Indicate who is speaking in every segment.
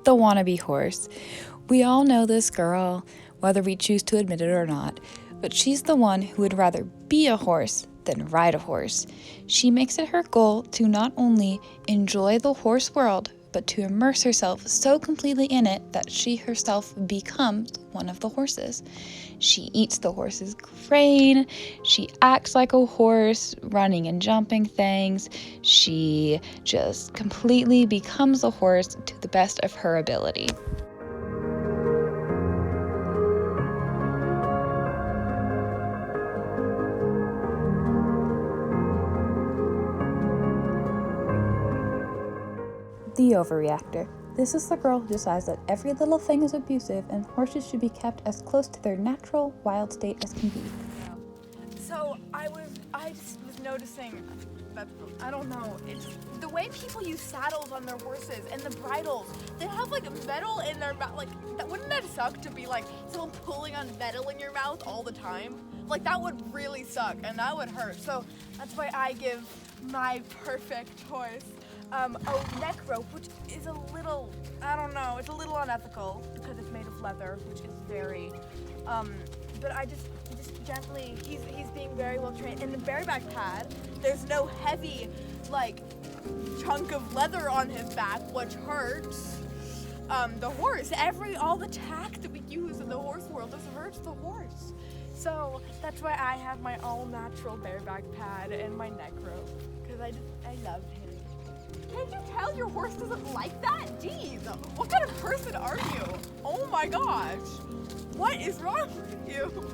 Speaker 1: the wannabe horse. We all know this girl, whether we choose to admit it or not, but she's the one who would rather be a horse than ride a horse. She makes it her goal to not only enjoy the horse world, but to immerse herself so completely in it that she herself becomes one of the horses. She eats the horse's grain, she acts like a horse, running and jumping things. She just completely becomes a horse to the best of her ability. The overreactor. This is the girl who decides that every little thing is abusive and horses should be kept as close to their natural wild state as can be.
Speaker 2: So I just was noticing that, I don't know, it's the way people use saddles on their horses and the bridles. They have like metal in their mouth. Like, wouldn't that suck to be like someone pulling on metal in your mouth all the time? Like, that would really suck and that would hurt. So that's why I give my perfect horse a neck rope, which is a little, I don't know, it's a little unethical because it's made of leather, which is very, but I just gently, he's being very well trained. In the bareback pad, there's no heavy, like, chunk of leather on his back, which hurts the horse. All the tack that we use in the horse world just hurts the horse. So that's why I have my all-natural bareback pad and my neck rope, because I love him. Can't you tell your horse doesn't like that? Jeez, what kind of person are you? Oh my gosh, what is wrong with you?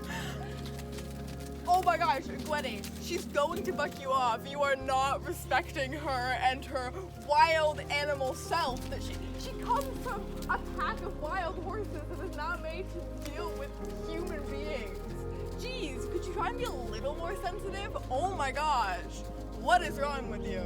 Speaker 2: Oh my gosh, Gwennie, she's going to buck you off. You are not respecting her and her wild animal self. That she comes from a pack of wild horses and is not made to deal with human beings. Jeez, could you try and be a little more sensitive? Oh my gosh, what is wrong with you?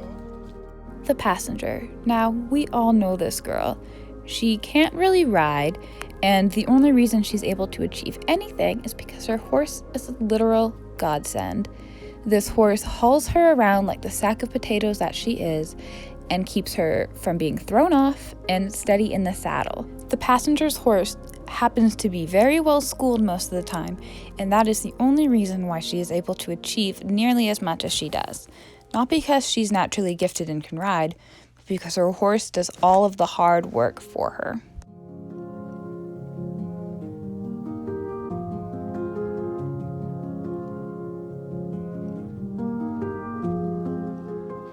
Speaker 1: The passenger. Now, we all know this girl. She can't really ride, and the only reason she's able to achieve anything is because her horse is a literal godsend. This horse hauls her around like the sack of potatoes that she is and keeps her from being thrown off and steady in the saddle. The passenger's horse happens to be very well schooled most of the time, and that is the only reason why she is able to achieve nearly as much as she does. Not because she's naturally gifted and can ride, but because her horse does all of the hard work for her.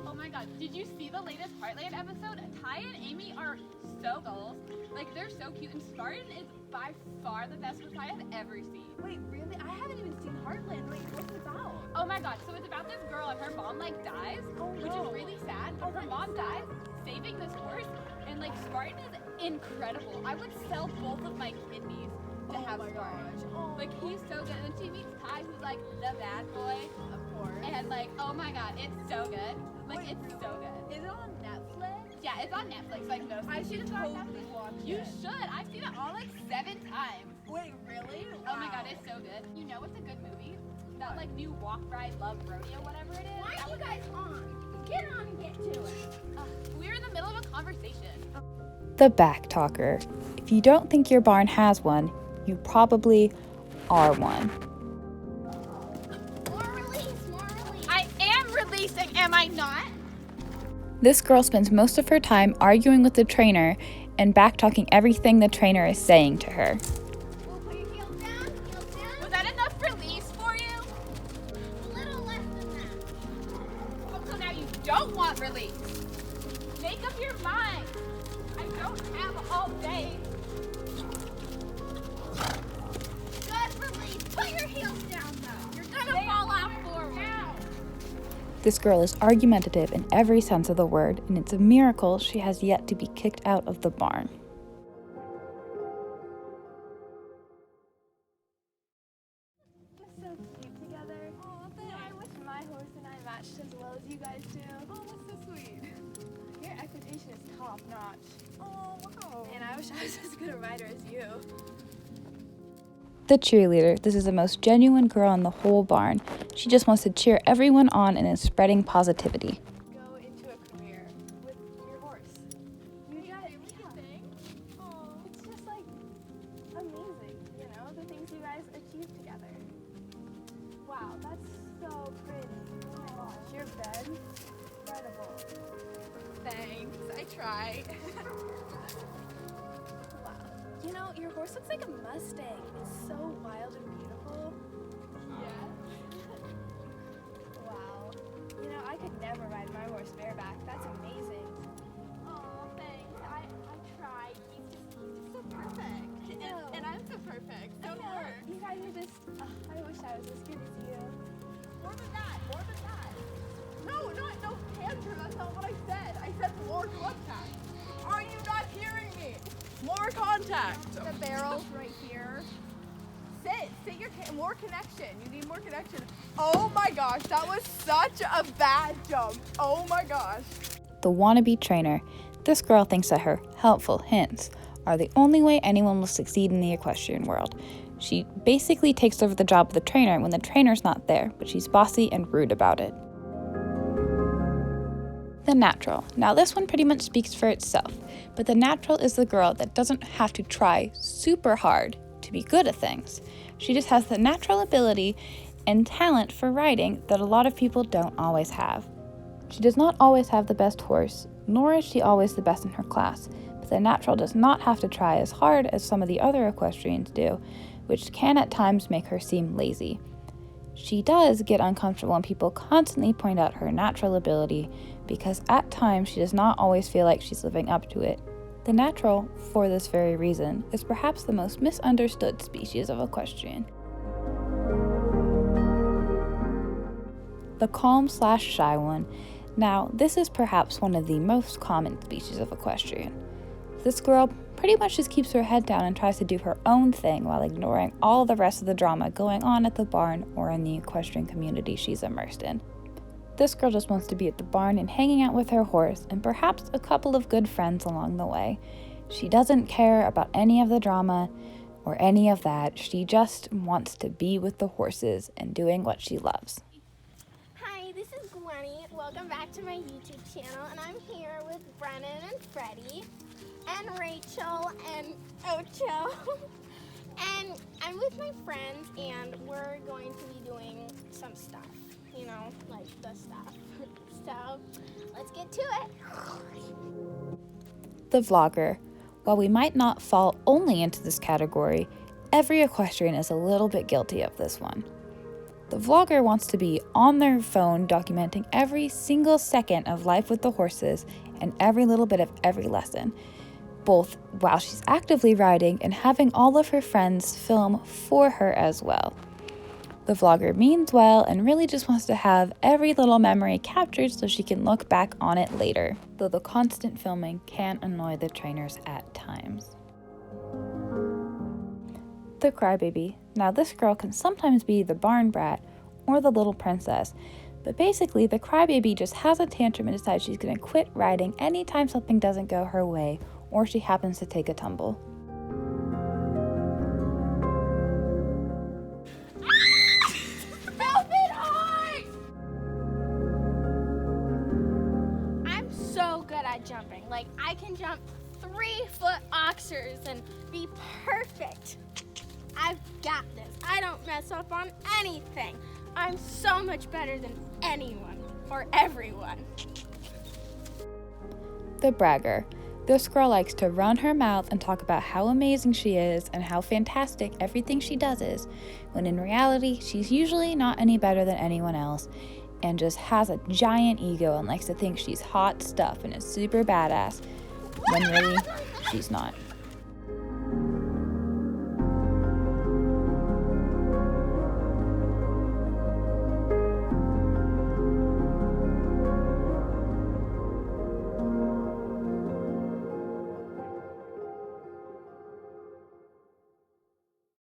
Speaker 3: Oh my god, did you see the latest Heartland episode? Ty and Amy are so goals. Like, they're so cute, and Spartan is by far the best horse I have ever seen.
Speaker 2: Wait, really? I haven't even seen Heartland. Wait, what's it about?
Speaker 3: Oh my god, so it's about this girl and her mom like dies, which is really sad. But her mom dies saving this horse, and like Spartan is incredible. I would sell both of my kidneys to have Spartan. Like, he's so good. And then she meets Ty, who's like the bad boy,
Speaker 2: Of course.
Speaker 3: and like, oh my god, it's so good. Like,
Speaker 2: Wait,
Speaker 3: it's so good.
Speaker 2: Is it on Netflix?
Speaker 3: Yeah, it's on Netflix. Like, no,
Speaker 2: I should totally
Speaker 3: Netflix.
Speaker 2: watch
Speaker 3: You
Speaker 2: it.
Speaker 3: should. I've seen it all like 7 times.
Speaker 2: Wait, really?
Speaker 3: Oh my god, it's so good. You know it's a good movie? That like new Walk, Ride, Love, Rodeo, whatever it is.
Speaker 4: Why are you guys on? Get on and get to it.
Speaker 3: We're in the middle of a conversation.
Speaker 1: The back talker. If you don't think your barn has one, you probably are one.
Speaker 4: More release, more release.
Speaker 3: I am releasing, am I not?
Speaker 1: This girl spends most of her time arguing with the trainer and back-talking everything the trainer is saying to her.
Speaker 4: We'll put your heels down, heels down.
Speaker 3: Was that enough release for you?
Speaker 4: A little less than that.
Speaker 3: Oh, so now you don't want release. Make up your mind. I don't have all day.
Speaker 4: Good release. Put your heels down though. You're gonna fall off forward.
Speaker 1: This girl is argumentative in every sense of the word, and it's a miracle she has yet to be kicked out of the barn.
Speaker 5: We're so cute together. Oh, I wish my horse and I matched as well as you guys do.
Speaker 2: Oh, that's so sweet.
Speaker 5: Your equitation is top notch.
Speaker 2: Oh, wow.
Speaker 5: And I wish I was as good a rider as you.
Speaker 1: The cheerleader. This is the most genuine girl in the whole barn. She just wants to cheer everyone on and is spreading positivity.
Speaker 5: Go into a career with your horse. You got it.
Speaker 2: Oh, thanks. I try.
Speaker 5: Wow. You know, your horse looks like a Mustang. It's so wild and beautiful. Wow. You know, I could never ride my horse bareback. That's amazing.
Speaker 4: Oh, thanks. I tried. He's just so perfect. And I'm so perfect. So are.
Speaker 5: You guys are just, I wish I was as good as you.
Speaker 2: More than that. No, tantrum. That's not what I said. I said more contact. Are you not hearing me? More contact.
Speaker 4: The barrel's right here.
Speaker 2: Sit your more connection. You need more connection. Oh my gosh, that was such a bad jump. Oh my gosh.
Speaker 1: The wannabe trainer. This girl thinks that her helpful hints are the only way anyone will succeed in the equestrian world. She basically takes over the job of the trainer when the trainer's not there, but she's bossy and rude about it. The natural. Now this one pretty much speaks for itself, but the natural is the girl that doesn't have to try super hard to be good at things. She just has the natural ability and talent for riding that a lot of people don't always have. She does not always have the best horse, nor is she always the best in her class, but the natural does not have to try as hard as some of the other equestrians do, which can at times make her seem lazy. She does get uncomfortable when people constantly point out her natural ability, because at times she does not always feel like she's living up to it. The natural, for this very reason, is perhaps the most misunderstood species of equestrian. The calm/shy one. Now, this is perhaps one of the most common species of equestrian. This girl pretty much just keeps her head down and tries to do her own thing while ignoring all the rest of the drama going on at the barn or in the equestrian community she's immersed in. This girl just wants to be at the barn and hanging out with her horse and perhaps a couple of good friends along the way. She doesn't care about any of the drama or any of that. She just wants to be with the horses and doing what she loves.
Speaker 4: Hi, this is Gwennie. Welcome back to my YouTube channel, and I'm here with Brennan and Freddie and Rachel and Ocho. And I'm with my friends, and we're going to be doing some stuff, you know, like the stuff. So let's get to it.
Speaker 1: The vlogger. While we might not fall only into this category, every equestrian is a little bit guilty of this one. The vlogger wants to be on their phone documenting every single second of life with the horses and every little bit of every lesson, both while she's actively riding and having all of her friends film for her as well. The vlogger means well and really just wants to have every little memory captured so she can look back on it later, though the constant filming can annoy the trainers at times. The crybaby. Now this girl can sometimes be the barn brat or the little princess, but basically the crybaby just has a tantrum and decides she's going to quit riding anytime something doesn't go her way or she happens to take a tumble.
Speaker 4: I'm so good at jumping. Like, I can jump 3-foot oxers and be perfect. I've got this. I don't mess up on anything. I'm so much better than anyone or everyone.
Speaker 1: The bragger. This girl likes to run her mouth and talk about how amazing she is and how fantastic everything she does is, when in reality, she's usually not any better than anyone else and just has a giant ego and likes to think she's hot stuff and is super badass, when really, she's not.